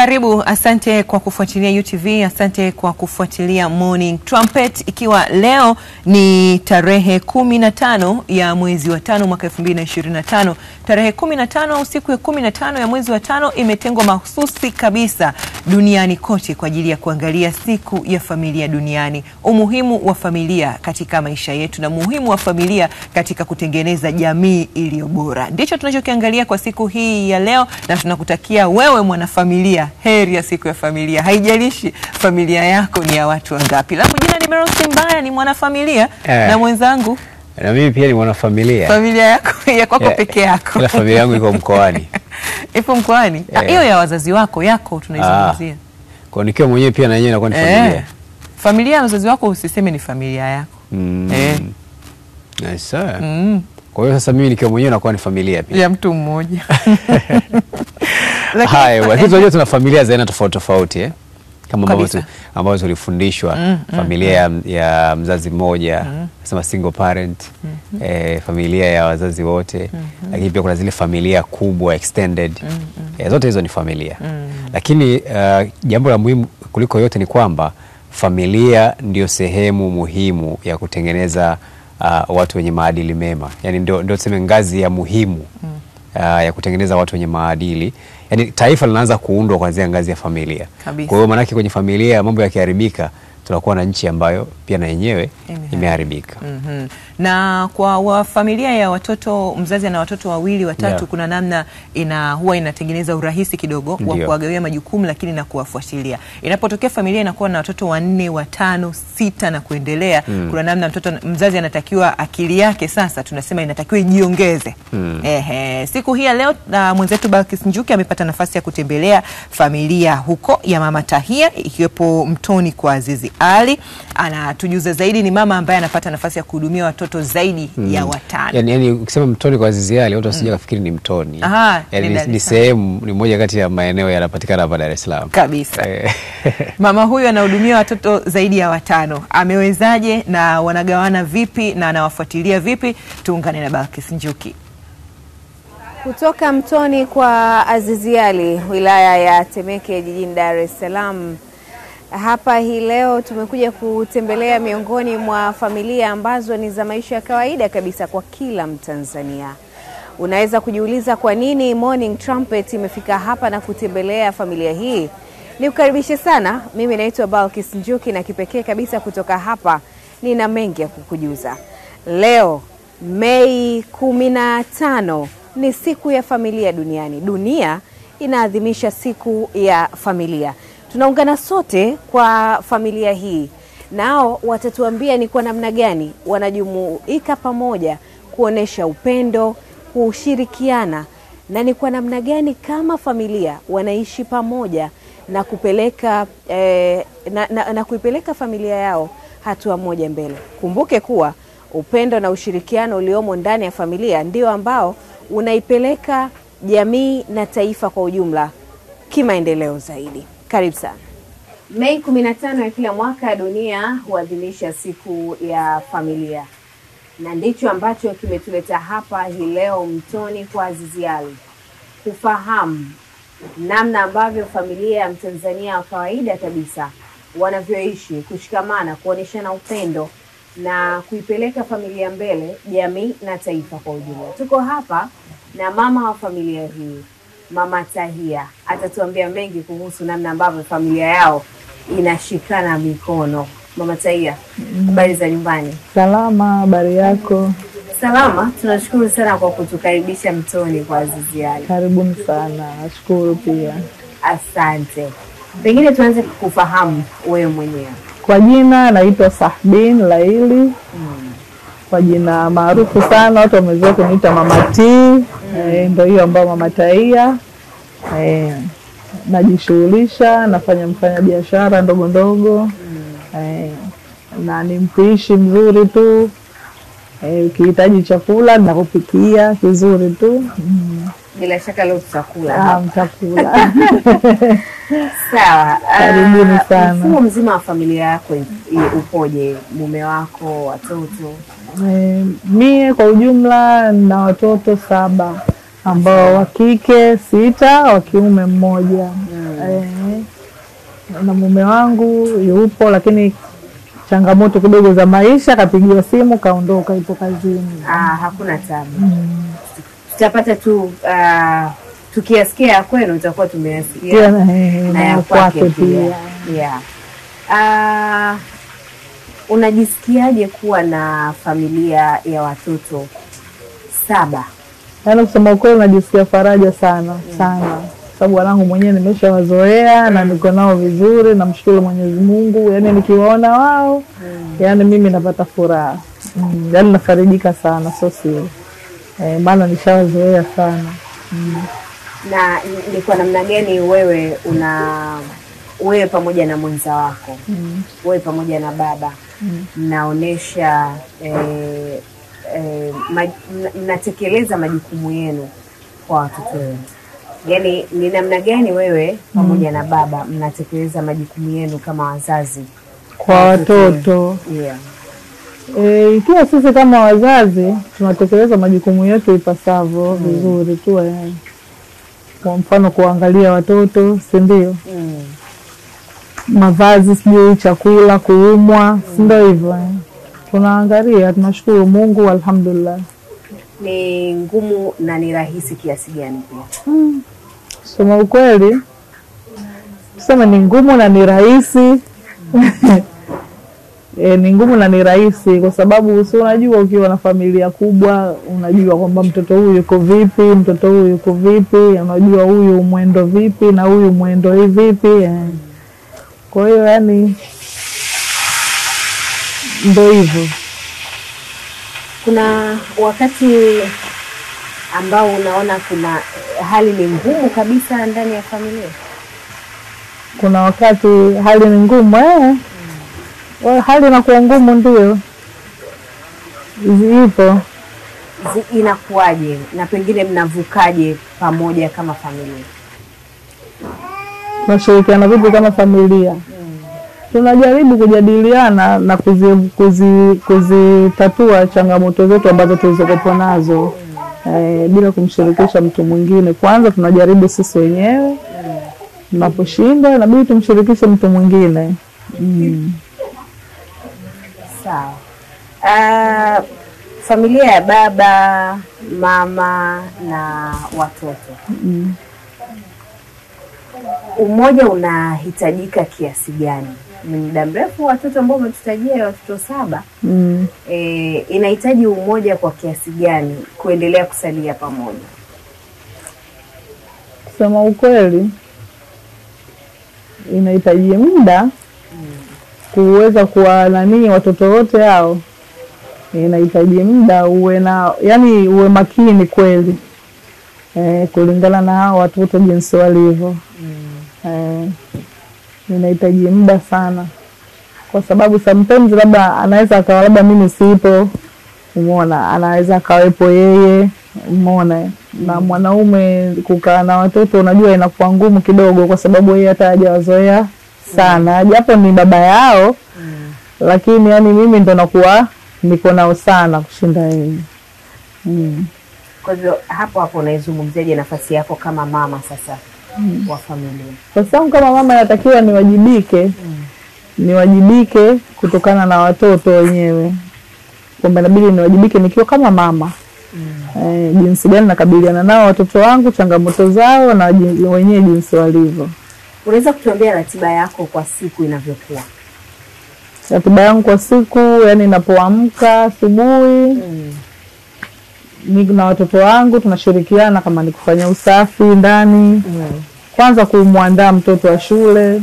Karibu, asante kwa kufuatilia UTV, asante kwa kufuatilia Morning Trumpet, ikiwa leo ni tarehe 15 ya mwezi wa 5 mwaka 2025. Tarehe 15 au siku ya 15 ya mwezi wa 5 imetengwa mahususi kabisa duniani kote kwa ajili ya kuangalia siku ya familia duniani. Umuhimu wa familia katika maisha yetu na umuhimu wa familia katika kutengeneza jamii iliyo bora. Ndicho tunachokiangalia kwa siku hii ya leo, na tunakutakia wewe mwanafamilia heri ya siku ya familia. Haijalishi familia yako ni ya watu wangapi. Langu jina ni Merosi Mbaya, ni mwanafamilia na mwenzangu. Na mimi pia ni mwanafamilia. Familia yako ya kwako peke yako. Kila familia yangu iko mkoani. Ipo mkoani? Hiyo ya wazazi wako yako tunaizungumzia. Kwa nikiwa mwenyewe pia na yeye anakuwa ni familia. Familia ya wazazi wako usiseme ni familia yako. Nice. Kwa hiyo sasa mimi nikiwa mwenyewe nakuwa ni familia pia. Ya mtu mmoja. Hai, wakati tunajua tuna familia za aina tofauti tofauti kama ambazo tulifundishwa, familia ya mzazi mmoja, nasema single parent, familia ya wazazi wote, lakini pia kuna zile familia kubwa extended. Zote hizo ni familia. Lakini jambo la muhimu kuliko yote ni kwamba familia ndio sehemu muhimu ya kutengeneza watu wenye maadili mema. Yaani ndio tuseme ngazi ya muhimu ya kutengeneza watu wenye maadili. Yaani taifa linaanza kuundwa kuanzia ngazi ya familia. Kwa hiyo maana kwenye familia mambo yakiharibika, tunakuwa na nchi ambayo pia na yenyewe imeharibika. Na kwa familia ya watoto, mzazi ana watoto wawili watatu, kuna namna huwa inatengeneza urahisi kidogo wa kuwagawia majukumu, lakini na kuwafuatilia. Inapotokea familia inakuwa na watoto 4, 5, 6 na kuendelea, kuna namna mzazi anatakiwa akili yake sasa tunasema inatakiwa ijiongeze. Siku hii ya leo mwenzetu Balkis Njuki amepata nafasi ya kutembelea familia huko ya Mama Tahia, ikiwepo Mtoni kwa Azizi Ali. Anatujuza zaidi, ni mama ambaye anapata nafasi ya kuhudumia watoto zaidi ya 5. Yaani ukisema Mtoni kwa Azizi Ali watu wasije kufikiri ni Mtoni. Yaani ni sehemu, ni moja kati ya maeneo yanapatikana hapa Dar es Salaam. Kabisa. Mama huyu anahudumia watoto zaidi ya 5. Amewezaje na wanagawana vipi na anawafuatilia vipi? Tuungane na Balkis Njuki. Kutoka Mtoni kwa Azizi Ali, wilaya ya Temeke jijini Dar es Salaam. Hapa hii leo tumekuja kutembelea miongoni mwa familia ambazo ni za maisha ya kawaida kabisa kwa kila Mtanzania. Unaweza kujiuliza kwa nini Morning Trumpet imefika hapa na kutembelea familia hii. Nikukaribishe sana, mimi naitwa Balkis Njuki na kipekee kabisa kutoka hapa nina mengi ya kukujuza. Leo Mei 15 ni siku ya familia duniani. Dunia inaadhimisha siku ya familia. Tunaungana sote kwa familia hii. Nao watatuambia ni kwa namna gani wanajumuika pamoja kuonesha upendo, kushirikiana, na ni kwa namna gani kama familia wanaishi pamoja na kupeleka na kuipeleka familia yao hatua moja mbele. Kumbuke kuwa upendo na ushirikiano uliomo ndani ya familia ndio ambao unaipeleka jamii na taifa kwa ujumla kimaendeleo zaidi. Karibu sana. Mei 15 ya kila mwaka dunia huadhimisha siku ya familia. Na ndicho ambacho kimetuleta hapa hii leo Mtoni kwa Azizi Ali. Kufahamu namna ambavyo familia ya Mtanzania wa kawaida kabisa wanavyoishi, kushikamana, kuoneshana upendo na kuipeleka familia mbele, jamii na taifa kwa ujumla. Tuko hapa na mama wa familia hii, Mama Tahia. Atatuambia mengi kuhusu namna ambavyo familia yao inashikana mikono. Mama Tahia, habari za nyumbani? Salama, habari yako? Salama, tunashukuru sana kwa kutukaribisha Mtoni kwa Azizi Ali. Karibuni sana, nashukuru pia. Asante. Pengine tuanze kufahamu wewe mwenyewe. Kwa jina naitwa Sahbin Laili. Kwa jina maarufu sana watu wamezoea kuniita Mama T. Ndio hiyo ambayo Mama Tahia. Najishughulisha, nafanya biashara ndogo ndogo. Na ni mpishi mzuri tu. Ukihitaji chakula nakupikia kizuri tu. Bila shaka leo tutakula. Mtakula. Sawa. Karibuni sana. Mfumo mzima wa familia yako upoje? Mume wako, watoto? Mie kwa ujumla na watoto 7. ambao wa kike 6, wa kiume 1. Na mume wangu yupo, lakini changamoto kidogo za maisha, kapigiwa simu kaondoka, ipo kazini. Hakuna tabu. Tutapata tu tukiyasikia kwenu tutakuwa tumeyasikia na kwake pia. Unajisikiaje kuwa na familia ya watoto 7? Yaani kusema ukweli najisikia faraja sana sana, sababu wanangu mwenyewe nimeshawazoea na niko nao vizuri, namshukuru Mwenyezi Mungu. Yaani nikiwaona wao yaani mimi napata furaha. Yaani nafarijika sana, sio siri. Maana nishawazoea sana. Na ni kwa namna gani wewe wewe pamoja na mwenza wako, wewe pamoja na baba mnaonesha mnatekeleza majukumu yenu kwa watoto wenu? Yaani ni namna gani wewe pamoja na baba mnatekeleza majukumu yenu kama wazazi kwa watoto? Ikiwa sisi kama wazazi tunatekeleza majukumu yetu ipasavyo vizuri tu, kwa mfano kuangalia watoto, si ndio? Mavazi, sijui chakula, kuumwa, si ndio hivyo? Tunaangalia, tunashukuru Mungu, alhamdulillah. Ni ngumu na ni rahisi kiasi gani pia? Sema ukweli, tuseme ni ngumu na ni rahisi. Ni ngumu na ni rahisi kwa sababu si unajua, ukiwa na familia kubwa unajua kwamba mtoto huyu yuko vipi, mtoto huyu yuko vipi, unajua huyu mwendo vipi na huyu mwendo hivi vipi. Kwa hiyo yani ndio hivyo. Kuna wakati ambao unaona kuna hali ni ngumu kabisa ndani ya familia? Kuna wakati hali ni ngumu, hali inakuwa ngumu, ndio zipo. Inakuwaje na pengine mnavukaje pamoja kama familia? Tunashirikiana vipi kama familia? Tunajaribu kujadiliana na kuzitatua changamoto zetu ambazo tulizokuwa nazo, bila kumshirikisha mtu mwingine. Kwanza tunajaribu sisi wenyewe, tunaposhinda inabidi tumshirikishe mtu mwingine. Sawa. Familia ya baba, mama na watoto, umoja unahitajika kiasi gani? Ni muda mrefu watoto ambao umetutajia, watoto 7. Inahitaji umoja kwa kiasi gani kuendelea kusalia pamoja? Kusema ukweli inahitaji muda kuweza kuwanani watoto wote hao. Inahitaji muda uwe na, yani uwe makini kweli, kulingana na hao watoto jinsi walivyo. Inahitaji muda sana, kwa sababu sometimes labda anaweza akawa labda mimi sipo, umeona, anaweza akawepo yeye, umeona. Na mwanaume kukaa na watoto unajua inakuwa ngumu kidogo, kwa sababu yeye hata hajawazoea sana, japo ni baba yao, lakini yani mimi ndo nakuwa niko nao sana kushinda yeye. Kwa hivyo hapo unaizungumziaje nafasi yako kama mama sasa wa familia? Kwa sababu kama mama natakiwa niwajibike kutokana na watoto wenyewe, kwamba inabidi niwajibike nikiwa kama mama. Jinsi gani nakabiliana nao watoto wangu, changamoto zao na wenyewe jinsi walivyo. Unaweza kutuambia ratiba yako kwa siku inavyokuwa? Ratiba yangu kwa siku, yani ninapoamka asubuhi, na watoto wangu tunashirikiana, kama ni kufanya usafi ndani, kwanza kumwandaa mtoto wa shule.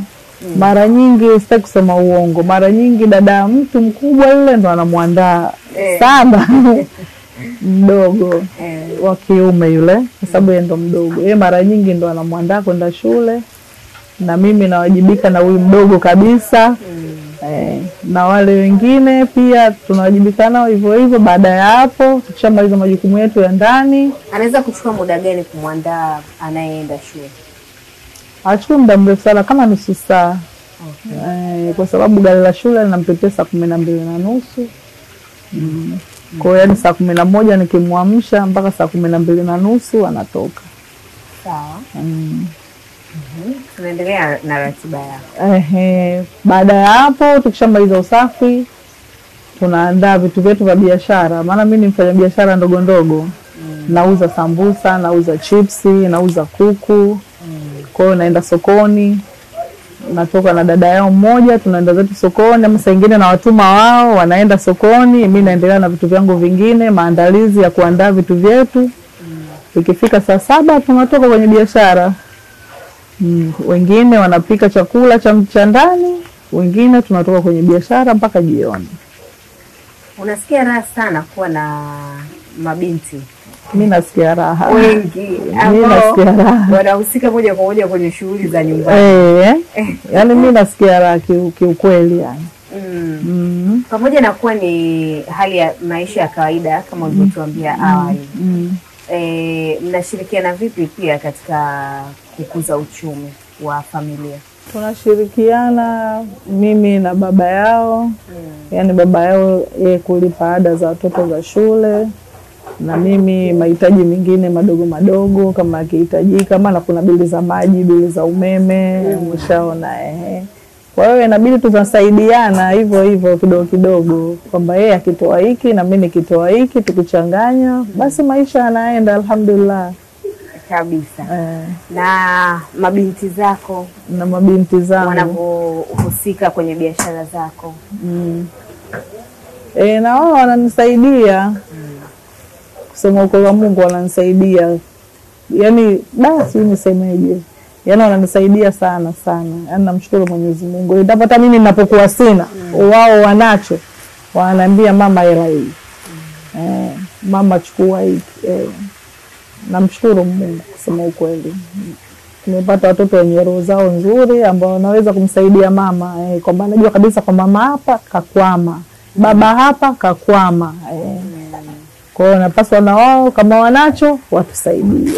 Mara nyingi sitaki kusema uongo, mara nyingi dada mtu mkubwa yule ndo anamwandaa sana mdogo wa kiume yule, kwa sababu yeye ndo mdogo. Yeye mara nyingi ndo anamwandaa kwenda shule, na mimi nawajibika na huyu mdogo kabisa. Na wale wengine pia tunawajibika nao hivyo hivyo. Baada ya hapo tukishamaliza majukumu yetu ya ndani. Anaweza kuchukua muda gani kumwandaa anayeenda shule? Achukue muda mrefu sana, kama nusu saa. Kwa sababu gari la shule linampitia saa 12:30. Kwa hiyo yani saa 11 nikimwamsha mpaka saa 12:30 anatoka. Sawa. Tunaendelea na ratiba yako. Baada ya hapo tukishamaliza usafi tunaandaa vitu vyetu vya biashara, maana mimi ni mfanya biashara ndogo ndogo. Nauza sambusa, nauza chipsi, nauza kuku. Kwa hiyo naenda sokoni, natoka na dada yao mmoja, tunaenda zetu sokoni, ama saa nyingine na watuma wao wanaenda sokoni, mimi naendelea na vitu vyangu vingine, maandalizi ya kuandaa vitu vyetu. Ikifika saa 7 tunatoka kwenye biashara. Wengine wanapika chakula cha ndani, wengine tunatoka kwenye biashara mpaka jioni. Unasikia raha sana kuwa na mabinti? Mimi nasikia raha. Wengi ambao wanahusika moja kwa moja kwenye shughuli za nyumbani. Yaani mimi nasikia raha kiukweli yani. Pamoja na kuwa ni hali ya maisha ya kawaida kama ulivyotuambia awali. Mnashirikiana vipi pia katika kukuza uchumi wa familia? Tunashirikiana mimi na baba yao. Yaani baba yao kulipa ada za watoto za shule, na mimi mahitaji mengine madogo madogo kama akihitajika, maana kuna bili za maji, bili za umeme, mshaona Kwa hiyo inabidi tunasaidiana hivyo hivyo kidogo kidogo, kwamba yeye akitoa hiki na mimi nikitoa hiki, tukichanganya basi maisha yanaenda alhamdulillah kabisa. Na mabinti zako? Na mabinti zangu wanapohusika kwenye biashara zako? Na wao wananisaidia. Kusema ukweli wa Mungu wananisaidia. Yaani basi nisemeje? Yaani wananisaidia sana sana. Yaani namshukuru Mwenyezi Mungu. Nitapata mimi ninapokuwa sina, wao wanacho. Wananiambia mama hela hii. Mama chukua hii. Namshukuru Mungu kusema ukweli. Nimepata watoto wenye roho zao nzuri ambao wanaweza kumsaidia mama, kwamba anajua kabisa kwa mama hapa kakwama, baba hapa kakwama. Kwa hiyo napaswa na wao kama wanacho watusaidie.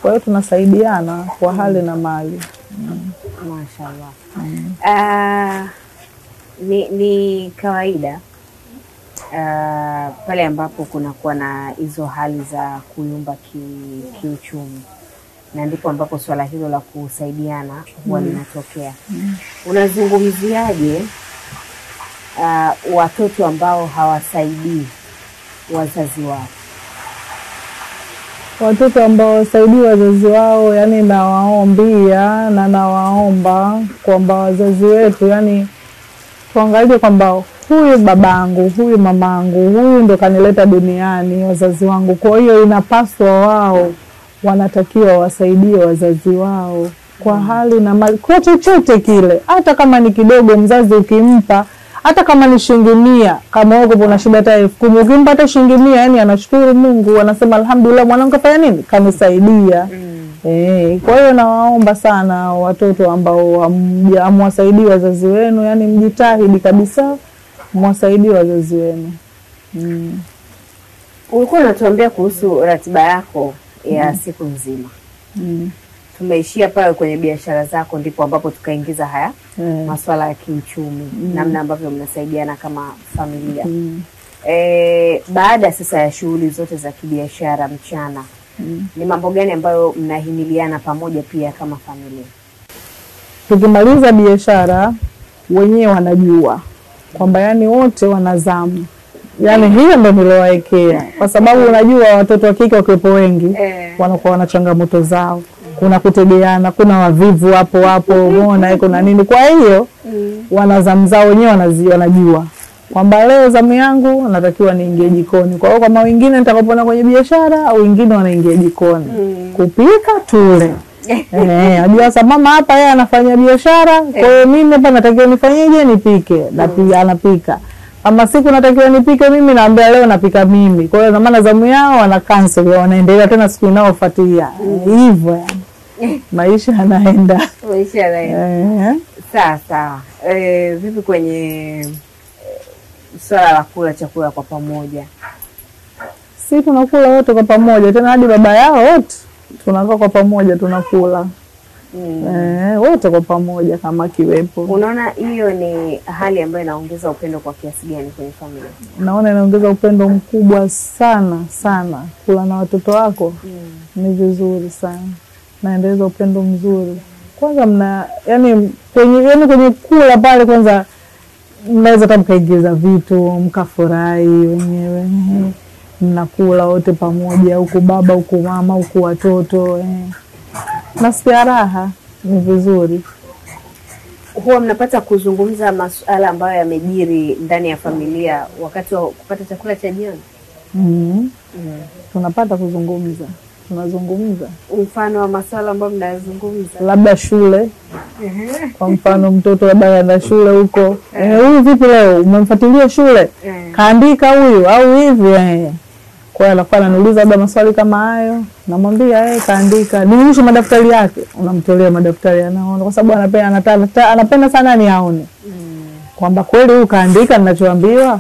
Kwa hiyo tunasaidiana kwa hali na mali. Mashaallah. Ni kawaida pale ambapo kunakuwa na hizo hali za kuyumba kiuchumi, na ndipo ambapo swala hilo la kusaidiana huwa linatokea. Unazungumziaje watoto ambao hawasaidii wazazi wao? Watoto ambao wasaidii wazazi wao, yani nawaombia na nawaomba kwamba wazazi wetu, yani tuangalie kwamba huyu babangu, huyu mamangu, huyu ndo kanileta duniani, wazazi wangu. Kwa hiyo inapaswa wao wanatakiwa wasaidie wazazi wao kwa hali na mali, kwa chochote kile, hata kama ni kidogo. Mzazi ukimpa, hata kama ni shilingi 100, kama wewe una shida hata 10,000, ukimpa hata shilingi 100, yani anashukuru Mungu, anasema alhamdulillah, mwanangu kafanya nini? Kanisaidia. Kwa hiyo nawaomba sana watoto ambao hamwasaidii wazazi wenu, yani mjitahidi kabisa mwasaidie wazazi wenu. Ulikuwa unatuambia kuhusu ratiba yako ya siku nzima. Tumeishia pale kwenye biashara zako, ndipo ambapo tukaingiza haya masuala ya kiuchumi, namna ambavyo mnasaidiana kama familia. Baada sasa ya shughuli zote za kibiashara mchana, ni mambo gani ambayo mnahimiliana pamoja pia kama familia? Tukimaliza biashara wenyewe wanajua kwamba yani wote wanazamu. Yani hiyo ndio niliowaekea, kwa sababu unajua watoto wa kike wakiwepo wengi wanakuwa wana changamoto zao. Kuna kutegeana, kuna wavivu hapo umeona kuna nini. Kwa hiyo wanazamu zao wenyewe wanajua kwamba leo zamu yangu natakiwa niingie jikoni. Kwa hiyo kama wengine nitakapona kwenye biashara, au wengine wanaingia jikoni kupika tule. Najua sasa mama hapa yeye anafanya biashara, kwa hiyo mimi hapa natakiwa nifanyeje? Nipike. Na pia anapika. Kama siku natakiwa nipike mimi, naambia leo napika mimi. Kwa hiyo na maana zamu yao wana cancel, wanaendelea tena siku inayofuatia. Hivyo yani. Maisha yanaenda. Maisha yanaenda. Sawa. Vipi kwenye swala la kula chakula kwa pamoja? Si tunakula wote kwa pamoja, tena hadi baba yao wote tunakaa kwa pamoja tunakula. Wote kwa pamoja kama kiwepo. Unaona hiyo ni hali ambayo inaongeza upendo kwa kiasi gani kwenye familia? Naona inaongeza upendo mkubwa sana sana. Kula na watoto wako ni vizuri sana. Naendeleza upendo mzuri. Kwanza yani kwenye kula pale kwanza mnaweza hata mkaigiza vitu, mkafurahi wenyewe. Mnakula wote pamoja, huku baba, huku mama, huku watoto. Nasikia raha, ni vizuri. Huwa mnapata kuzungumza masuala ambayo yamejiri ndani ya familia wakati wa kupata chakula cha jioni? Tunapata kuzungumza. Tunazungumza. Mfano wa masuala ambayo mnazungumza? Labda shule. Kwa mfano mtoto labda anaenda shule huko. Huyu vipi leo? Umemfuatilia shule? Kaandika huyu au hivi? Kwa hiyo anakuwa ananiuliza labda maswali kama hayo. Namwambia kaandika. Nionyeshe madaftari yake. Unamtolea madaftari anaona kwa sababu anapenda sana ni aone. Kwamba kweli huyu kaandika ninachoambiwa.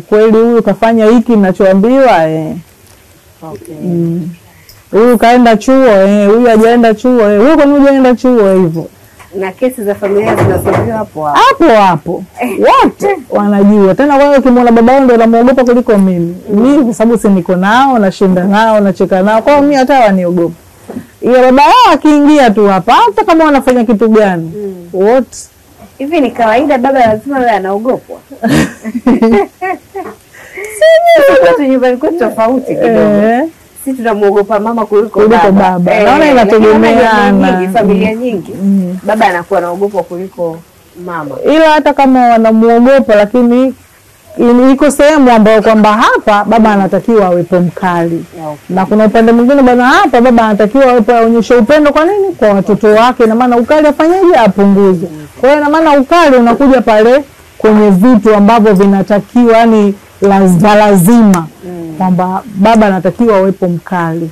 Kweli huyu kafanya hiki ninachoambiwa. Okay. Huyu kaenda chuo, huyu hajaenda chuo, huyu kwa nini hajaenda chuo hivyo. Na kesi za familia zinasuluhiwa hapo. Wote wanajua. Tena wao kimwona baba wao ndio anamuogopa kuliko mimi. Mimi kwa sababu si niko nao, nashinda nao, nacheka nao. Kwa hiyo mimi hata waniogopa. Ile baba wao akiingia tu hapa hata kama wanafanya kitu gani. Wote. Hivi ni kawaida baba lazima awe anaogopwa? Sisi nyumbani kwetu tofauti kidogo. Sisi tunamuogopa mama kuliko baba. Naona inategemeana. Familia nyingi. Baba anakuwa anaogopwa kuliko mama. Ila hata kama wanamuogopa lakini iko sehemu ambayo kwamba hapa baba anatakiwa awepo mkali. Na kuna upande mwingine bana hapa baba anatakiwa aonyeshe upendo kwa nini? Kwa watoto wake. Na maana ukali afanyaje? Apunguze. Kwa hiyo na maana ukali unakuja pale kwenye vitu ambavyo vinatakiwa yani lazima. Kwamba baba anatakiwa awepo mkali.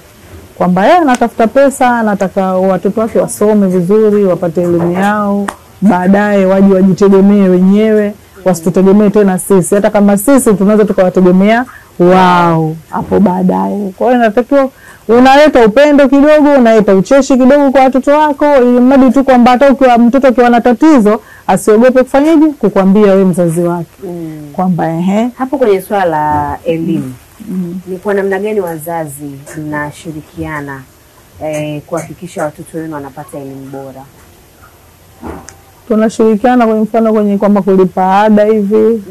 Kwamba yeye anatafuta pesa, anataka watoto wake wasome vizuri, wapate elimu yao, baadaye waje wajitegemee wenyewe, wasitutegemee tena sisi. Hata kama sisi tunaweza tukawategemea wao hapo baadaye. Kwa hiyo inatakiwa unaleta upendo kidogo, unaleta ucheshi kidogo kwa watoto wako, ili mradi tu kwamba hata ukiwa mtoto akiwa na tatizo asiogope kufanyaje kukwambia wewe mzazi wake. Kwamba hapo kwenye swala la elimu ni kwa namna gani wazazi mnashirikiana kuhakikisha watoto wenu wanapata elimu bora? Tunashirikiana kwa mfano kwenye kwamba kulipa ada hivi.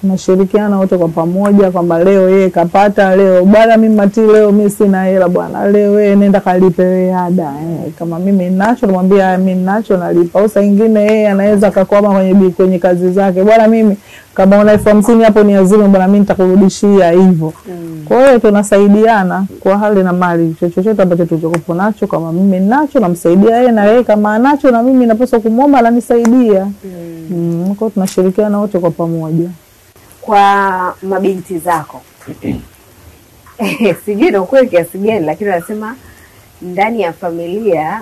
Tunashirikiana wote kwa pamoja kwamba leo yeye kapata, leo bwana mimi Mati leo mimi sina hela bwana, leo wewe nenda kalipe ada. Kama mimi ninacho namwambia mimi ninacho nalipa. Au saa nyingine yeye anaweza akakwama kwenye kazi zake. Bwana mimi kama una 50 hapo ni azime bwana mimi nitakurudishia hivyo. Kwa hiyo tunasaidiana kwa hali na mali. Chochote ambacho tulichokuwa nacho kama mimi ninacho namsaidia yeye na yeye kama anacho na mimi napaswa kumwomba ananisaidia. Kwa hiyo tunashirikiana wote kwa pamoja. Kwa mabinti zako sijui na ukweli kiasi gani lakini wanasema ndani ya familia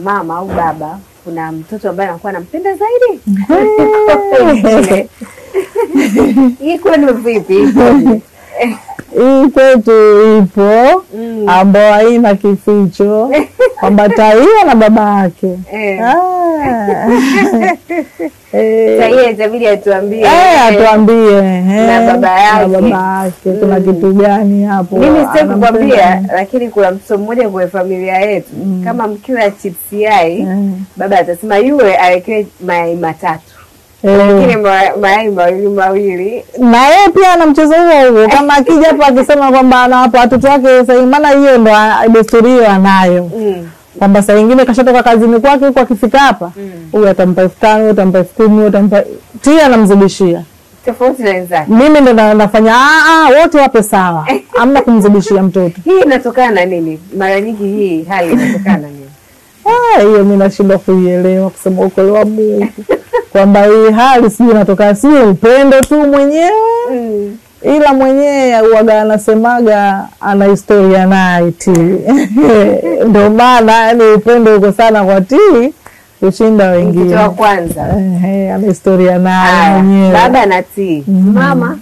mama au baba kuna mtoto ambaye anakuwa anampenda zaidi. Hii kwani vipi? Hii kwetu ipo ambao haina kificho kwamba Taia na baba yake. Taia itabidi atuambie. Atuambie na baba yake kuna kitu gani hapo. Mimi sitaki kukwambia lakini kuna mtoto mmoja kwa familia yetu kama mkila chips yai baba atasema yule awekewe mayai matatu. Lakini mayai mawili. Na yeye pia ana mchezo huo kama akija hapo akisema kwamba anawapa watoto wake sasa maana hiyo ndo desturi hiyo anayo. Kwamba saa nyingine kashatoka kazini kwake huko akifika hapa huyu atampa 5,000, atampa 10,000, atampa Tia anamzidishia. Tofauti na wenzake. Mimi ndo nafanya wote wape sawa. Hamna kumzidishia mtoto. Hii inatokana na nini? Mara nyingi hii hali inatokana na nini? Hiyo mimi nashindwa kuielewa kusema ukweli wa Mungu. Kwamba hii hali sijui inatoka si upendo tu mwenyewe. Ila mwenyewe huaga anasemaga ana historia naye Tii. Ndio maana yani upendo uko sana kwa Tii kushinda wengine. Mtoto wa kwanza. Ana historia naye mwenyewe. Baba na Tii. Mama.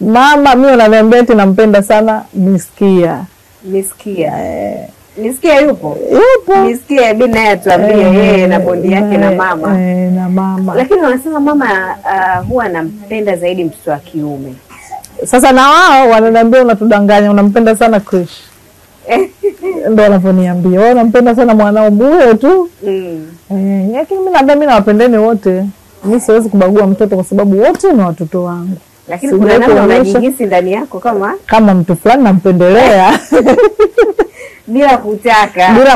Mama mimi unaniambia eti nampenda sana Miskia. Nisikia. Nisikia yupo? Yupo. Nisikia Bi naye atuambie yeye na bondi yake na mama. Na mama. Lakini wanasema mama huwa anampenda zaidi mtoto wa kiume. Sasa na wao wananiambia unatudanganya, unampenda sana Krish. Ndio wanavyoniambia. Wao wanampenda sana mwanao huyo tu. Lakini mimi nawapendeni wote. Mimi siwezi kubagua mtoto kwa sababu wote ni watoto wangu. Lakini kuna namna unajihisi ndani yako kama mtu fulani nampendelea. Bila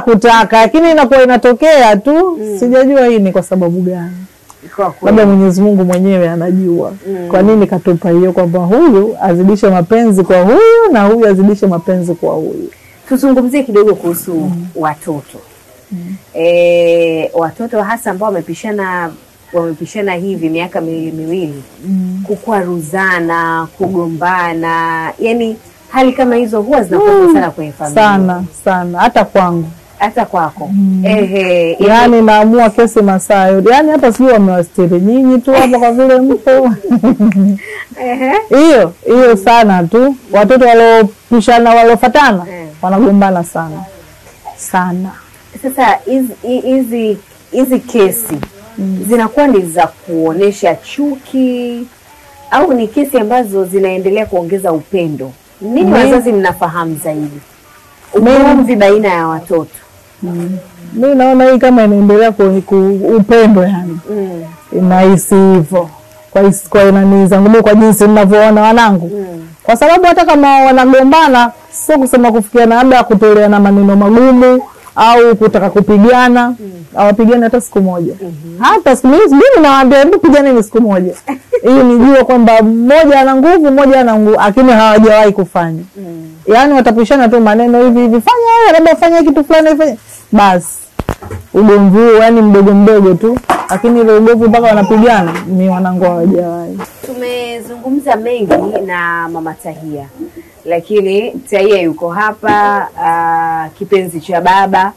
kutaka, lakini inakuwa inatokea tu. Sijajua hii ni kwa sababu gani. Labda Mwenyezi Mungu mwenyewe anajua kwa nini katupa hiyo, kwamba huyu azidishe mapenzi kwa huyu na huyu azidishe mapenzi kwa huyu. Tuzungumzie kidogo kuhusu watoto. Watoto hasa ambao wamepishana hivi miaka miwili, kukwaruzana, kugombana, yani hali kama hizo huwa zinakuwa sana kwenye familia. Sana hata kwangu. Hata kwako. Yani naamua kesi masaa yote. Yani hata sijui wamewastiri nyinyi tu hapa kwa vile mpo. Hiyo sana tu. Watoto walopishana walofatana wanagombana sana. Sasa hizi kesi zinakuwa ni za kuonesha chuki au ni kesi ambazo zinaendelea kuongeza upendo? Nini wazazi mnafahamu zaidi? Ugomvi baina ya watoto. Mimi naona hii kama inaendelea upendo yani. Inahisi hivyo. Kwa inani zangu kwa jinsi ninavyoona wanangu. Kwa sababu hata kama wanagombana sio kusema kufikiana labda kutoleana maneno magumu au kutaka kupigana. Hawapigani hata siku moja. Hata siku moja mimi nawaambia mpigane siku moja. Ili nijue kwamba mmoja ana nguvu, mmoja ana nguvu, lakini hawajawahi kufanya. Yaani watapishana tu maneno hivi, fanya wewe, labda fanya kitu fulani fanya. Basi. Ugomvi yani mdogo tu, lakini ile ugomvi mpaka wanapigana ni wanangu hawajawahi. Tumezungumza mengi na Mama Tahia. Lakini Tahia yuko hapa kipenzi cha baba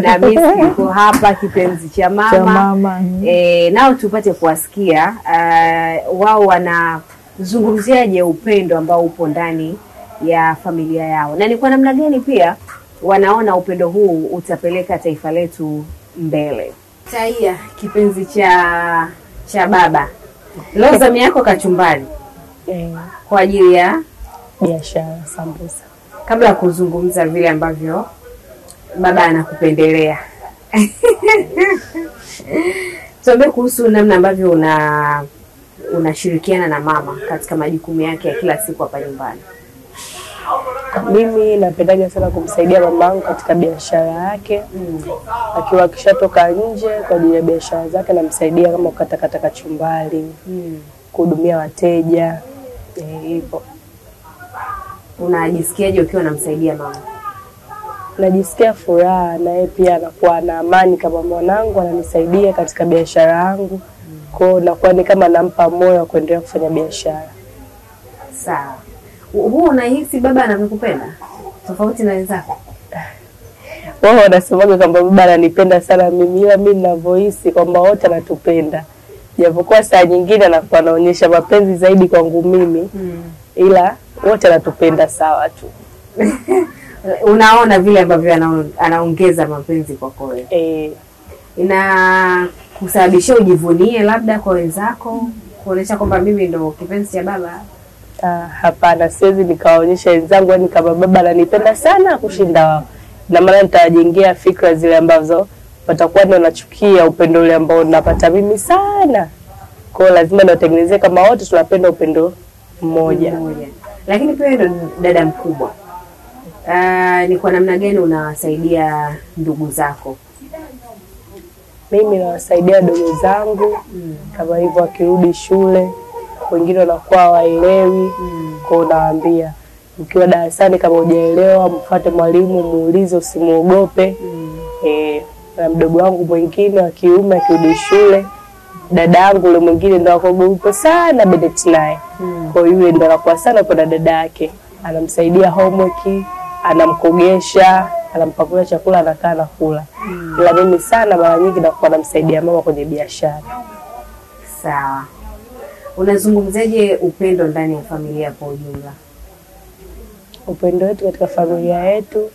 na Miski yuko hapa kipenzi cha mama. Nao tupate kuwasikia wao wanazungumziaje upendo ambao upo ndani ya familia yao, na ni kwa namna gani pia wanaona upendo huu utapeleka taifa letu mbele. Tahia, kipenzi cha baba, leo zamu yako kachumbari kwa ajili ya biashara sambusa. Kabla ya kuzungumza vile ambavyo baba anakupendelea, tuambie kuhusu namna ambavyo unashirikiana na mama katika majukumu yake ya kila siku hapa nyumbani. Mimi napendaga sana kumsaidia mamangu katika biashara yake. Akiwa akishatoka nje kwa ajili ya biashara zake namsaidia kama kukata kachumbari, kuhudumia wateja, hivyo. Unajisikiaje ukiwa unamsaidia mama? Najisikia furaha, na yeye pia anakuwa na amani kama mwanangu ananisaidia katika biashara yangu. Kwa nakuwa ni kama nampa moyo wa kuendelea kufanya biashara. Sawa. Huo unahisi baba anakupenda tofauti na wenzako? Wao wanasemaga kwamba baba ananipenda sana mimi, ila mimi ninavyohisi kwamba wote anatupenda. Japokuwa saa nyingine anakuwa anaonyesha mapenzi zaidi kwangu mimi, ila wote anatupenda sawa tu. Unaona vile ambavyo anaongeza mapenzi kwako wewe. Ina kusababisha ujivunie labda kwa wenzako, kuonesha kwamba mimi ndo kipenzi cha baba? Hapana, siwezi nikawaonyesha wenzangu yani kama baba ananipenda sana kushinda wao. Na maana nitajengea fikra zile ambazo watakuwa ndio wanachukia upendo ule ambao napata mimi sana. Kwa hiyo lazima natengenezee kama wote tunapenda upendo mmoja. Lakini pia ndo dada mkubwa. Ni kwa namna gani unawasaidia ndugu zako? Mimi nawasaidia ndugu zangu kama hivyo akirudi shule, wengine wanakuwa waelewi, kwa nawaambia ukiwa darasani kama hujaelewa mfuate mwalimu, muulize, usimuogope. Na mdogo wangu mwingine wa kiume akirudi shule, dada yangu yule mwingine ndo akogopa sana Beneti naye. Kwa hiyo ndo anakuwa sana kwa dada yake, anamsaidia homework, anamkogesha, anampakulia chakula anakaa na kula. Ila mimi sana mara nyingi nakuwa namsaidia mama kwenye biashara. Sawa. Unazungumzaje upendo ndani ya familia kwa ujumla? upendo wetu katika familia yetu.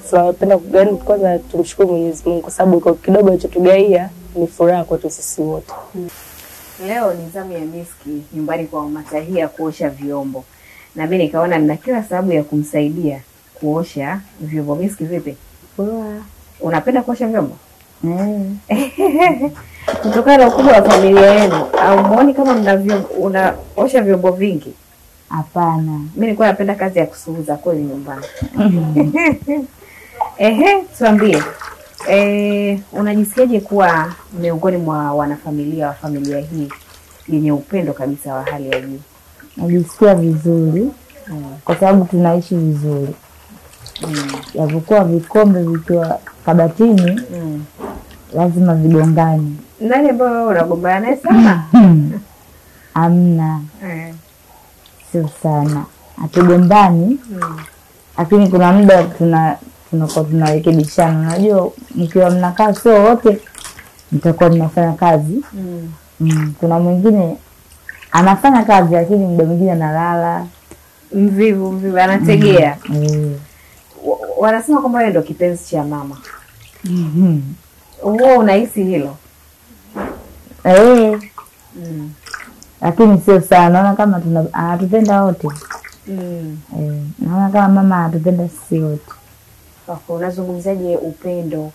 Tunapenda kugani, kwanza tumshukuru Mwenyezi Mungu kwa sababu kwa kidogo alichotugaia ni furaha kwetu sisi wote. Leo ni zamu ya Miski nyumbani kwa Mama Tahia kuosha vyombo. Na mimi nikaona nina kila sababu ya kumsaidia kuosha vyombo. Miski vipi? Poa. Unapenda kuosha vyombo? Kutokana na ukubwa wa familia yenu, au muone kama unaosha vyombo vingi? Hapana. Mimi nilikuwa napenda kazi ya kusuuza kweli nyumbani. Tuambie. Unajisikiaje kuwa miongoni mwa wanafamilia wa familia hii yenye upendo kabisa wa hali ya juu? Najisikia vizuri kwa sababu tunaishi vizuri. Yapokuwa vikombe vikiwa kabatini lazima vigongane. Nani ambao unagombana naye sana? Amna. Sio sana. Hatugombani. Lakini kuna muda tunarekebishana. Unajua mkiwa mnakaa sio wote mtakuwa mnafanya kazi. Kuna mwingine anafanya kazi lakini muda mwingine analala. Mvivu anategea. Wanasema kwamba yeye ndo kipenzi cha mama. Wewe unahisi hilo? Lakini sio sana. Naona kama anatupenda wote. Naona kama mama anatupenda sisi wote. Unazungumzaje upendo,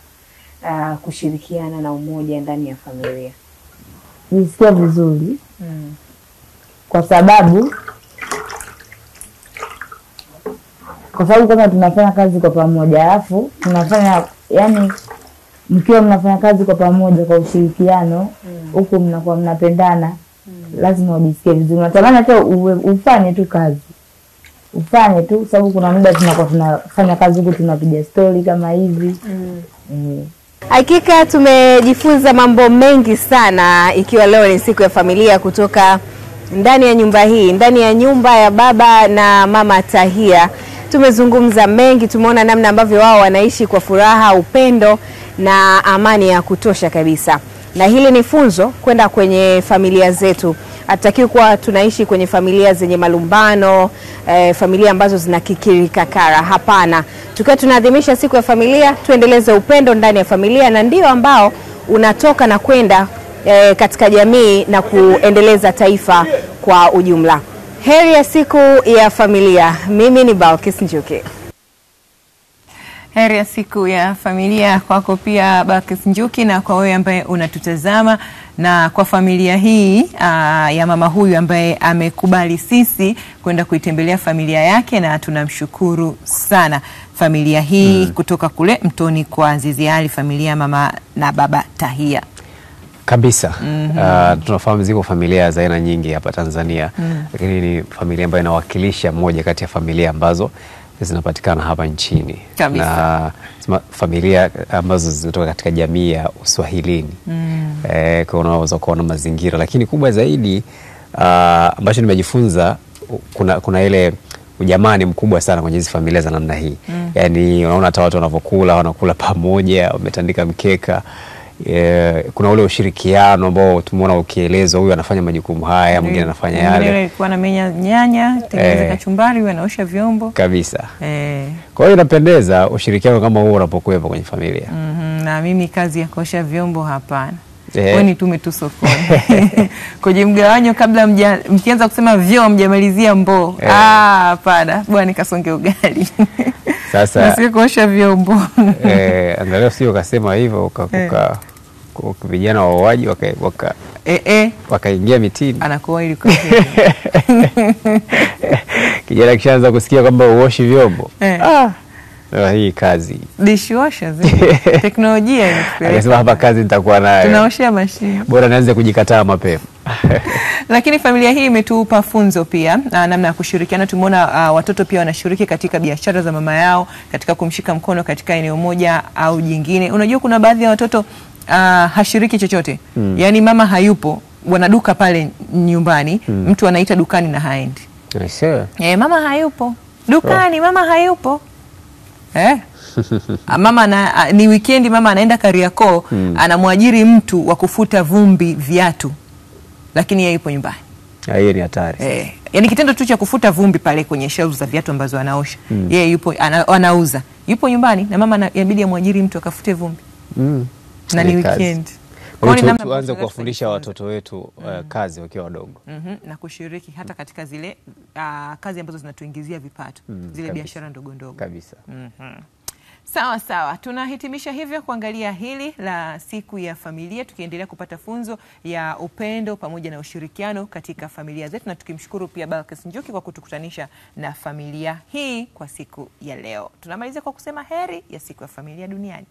kushirikiana na umoja ndani ya familia? Nisikia vizuri. Kwa sababu kama tunafanya kazi kwa pamoja, alafu tunafanya yani mkiwa mnafanya kazi kwa pamoja kwa ushirikiano, huko mnakuwa mnapendana, lazima ujisikie vizuri. Natamani hata ufanye tu kazi. Ufanye tu sababu kuna muda tunakuwa tunafanya kazi huko tunapiga story kama hivi. Hakika tumejifunza mambo mengi sana, ikiwa leo ni siku ya familia kutoka ndani ya nyumba hii, ndani ya nyumba ya baba na Mama Tahia. Tumezungumza mengi, tumeona namna ambavyo wao wanaishi kwa furaha, upendo na amani ya kutosha kabisa. Na hili ni funzo kwenda kwenye familia zetu. Hatutakiwi kuwa tunaishi kwenye familia zenye malumbano, familia ambazo zinakikiri kakara. Hapana. Tukiwa tunaadhimisha siku ya familia, tuendeleze upendo ndani ya familia, na ndio ambao unatoka na kwenda katika jamii na kuendeleza taifa kwa ujumla. Heri ya siku ya familia. Mimi ni Balkis Njuki. Heri ya siku ya familia kwako pia Balkis Njuki, na kwa wewe ambaye unatutazama, na kwa familia hii ya mama huyu ambaye amekubali sisi kwenda kuitembelea familia yake, na tunamshukuru sana familia hii kutoka kule Mtoni kwa Azizi Ali, familia mama na baba Tahia. Kabisa. Tunafahamu ziko familia za aina nyingi hapa Tanzania, lakini ni familia ambayo inawakilisha moja kati ya familia ambazo zinapatikana hapa nchini. Kabisa. Na familia ambazo zinatoka katika jamii ya Uswahilini. Kwa unaweza kuona mazingira, lakini kubwa zaidi ambacho nimejifunza, kuna ile ujamani mkubwa sana kwenye hizi familia za namna hii. Yaani unaona hata watu wanakula pamoja, wametandika mkeka. Kuna ule ushirikiano ambao tumeona ukielezwa, huyu anafanya majukumu haya, mwingine anafanya yale. Mwingine alikuwa anamenya nyanya, tengeneza kachumbari, huyu anaosha vyombo. Kabisa. Kwa hiyo inapendeza ushirikiano kama huo unapokuwepo kwenye familia. Na mimi kazi ya kuosha vyombo hapana. Kwani tume tu sokoni. Kwenye mgawanyo kabla mkianza kusema vyoo mjamalizia mboo. Hapana, bwana nikasonge ugali. Sasa nasikia kuosha vyombo. Angalau sio ukasema hivyo vijana waoaji wakaingia mitini. Anakuwa ili kwa kijana kishaanza kusikia kwamba uoshi vyombo. Hii kazi dishwasher teknolojia inakupeleka. Anasema hapa kazi nitakuwa nayo. Tunaoshea mashine. Bora nianze kujikataa mapema. Lakini familia hii imetupa funzo pia namna ya kushirikiana. Tumeona watoto pia wanashiriki katika biashara za mama yao, katika kumshika mkono katika eneo moja au jingine. Unajua kuna baadhi ya watoto hashiriki chochote. Yaani mama hayupo, wanaduka pale nyumbani, mtu anaita dukani na haendi. Mama hayupo. Dukani mama hayupo. Mama ni weekendi, mama anaenda Kariakoo, anamwajiri mtu wa kufuta vumbi viatu, lakini yeye yupo nyumbani. Hiyo ni hatari. yani kitendo tu cha kufuta vumbi pale kwenye shelves za viatu ambazo anaosha. Yeye yupo anauza. Yupo nyumbani na mama inabidi amwajiri mtu akafute vumbi. Na ni weekend. Kwa hiyo tuanze kuwafundisha watoto wetu kazi wakiwa wadogo. Na kushiriki hata katika zile kazi ambazo zinatuingizia vipato, zile biashara ndogo ndogo. Kabisa. Sawa sawa, tunahitimisha hivyo kuangalia hili la siku ya familia, tukiendelea kupata funzo ya upendo pamoja na ushirikiano katika familia zetu, na tukimshukuru pia Balkis Njuki kwa kutukutanisha na familia hii kwa siku ya leo. Tunamaliza kwa kusema heri ya siku ya familia duniani.